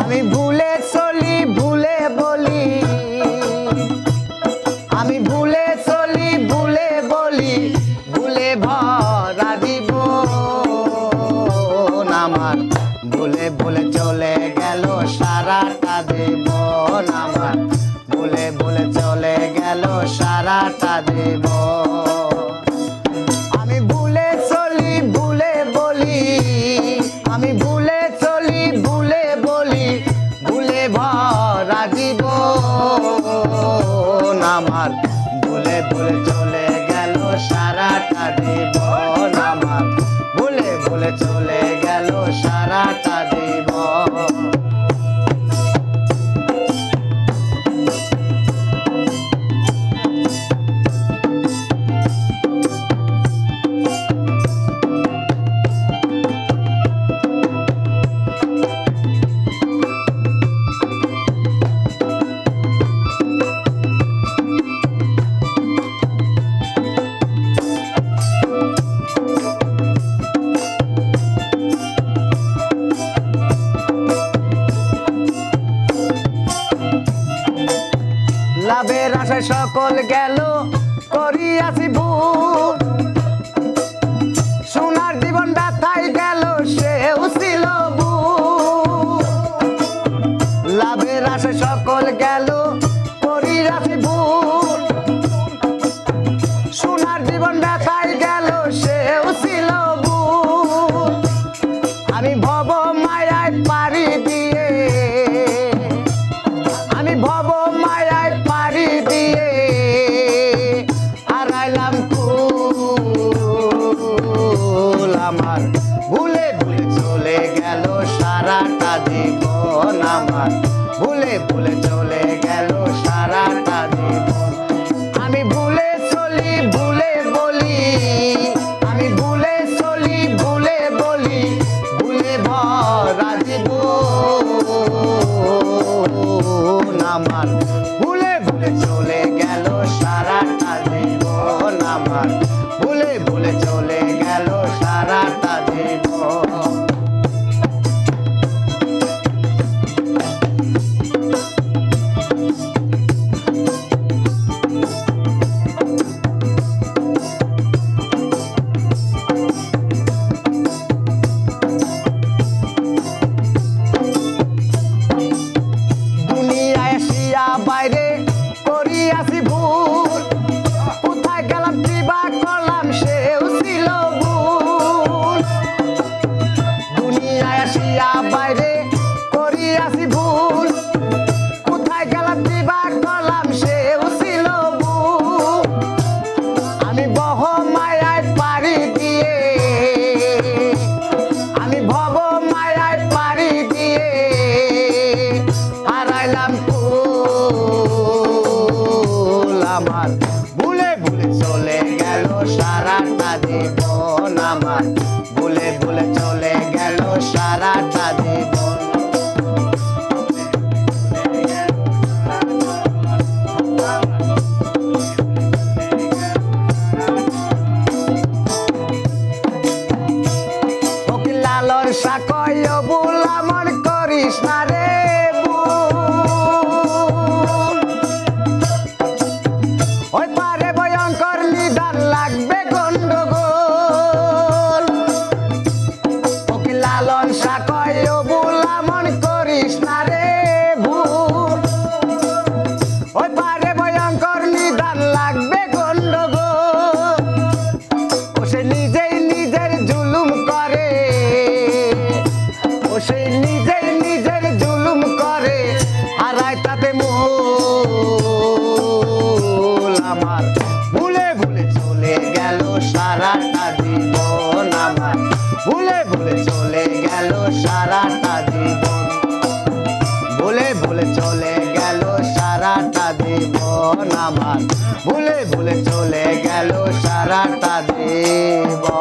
আমি ভুলে চলি ভুলে বলি, আমি ভুলে চলি ভুলে বলি, ভুলে ভরা জীবন আমার, ভুলে ভুলে চলে গেল সারাটা জীবন আমার, ভুলে ভুলে চলে গেল সারাটা জীবন। আমি ভুলে চলি ভুলে বলি, আমি ভুলে চলি ভুলে বলি, ভুলে ভরা জীবন আমার, ভুলে ভুলে চলে গেল সারাটা জীবন আমার, ভুলে ভুলে চলে গেল সারাটা জীবন। লাভের আশায় সকল গেল করিয়াছি ভুল, সোনার জীবন ব্যথায় গেল সেও ছিল ভুল। লাভের আশায় সকল গেল করিয়াছি ভুল, সোনার জীবন ব্যথায় গেল সেও ছিল ভুল। আমি ভব মায়ায় পাড়ি দিয়ে, আমি ভব মায়ায় পাড়ি দিয়ে হারাইলাম কুল আমার, ভুলে ভুলে চলে গেল সারাটা জীবন আমার, ভুলে ভুলে চলে গেল সারাটা জীবন। আমি ভুলে চলি ভুলে বলি, আমি ভুলে চলি ভুলে বলি, ভুলে ভরা জীবন আমার, ভুলে ভুলে চলে গেল সারাটা জীবন আমার, ভুলে ভুলে চলে গেল সারাটা জীবন। দুনিয়ায় আসিয়া বাইরে করিয়াছি ভুল, কোথায় গেলাম কিবা করলাম সেও ছিল ভুল। দুনিয়ায় আসিয়া বাইরে করিয়াছি ভুল, কোথায় গেলাম কিবা করলাম সেও ছিল ভুল। আমি বহ মায়ায় পাড়ি দিয়ে, আমি ভব মায়ায় পাড়ি দিয়ে হারাইলাম কুল আমার, ভুলে ভুলে চলে গেল সারাটা জীবন আমার, ভুলে ভুলে চলে গেল সারাটা জীবন। ফকির লালন সাকয় বুল আমন করিস না রে ভুল, ওই পারে ভয়ঙ্কর নিদান লাগবে গন্ডগোল। ফকির লালন সাকয় বুল আমন করিস না রে ভুল, ওই পারে ভয়ঙ্কর নিদান লাগবে গন্ডগোল। ও সে নিজেই নিজের জুলুম করে, ও সে নিজেই নিজের জুলুম করে, হারায় তাতে মূল আমার, ভুলে ভুলে চলে গেল সারাটা জীবন আমার, ভুলে ভুলে চলে গেল সারাটা জীবন, ভুলে ভুলে চলে গেল সারাটা জীবন আমার, ভুলে ভুলে চলে গেল সারাটা জীবন।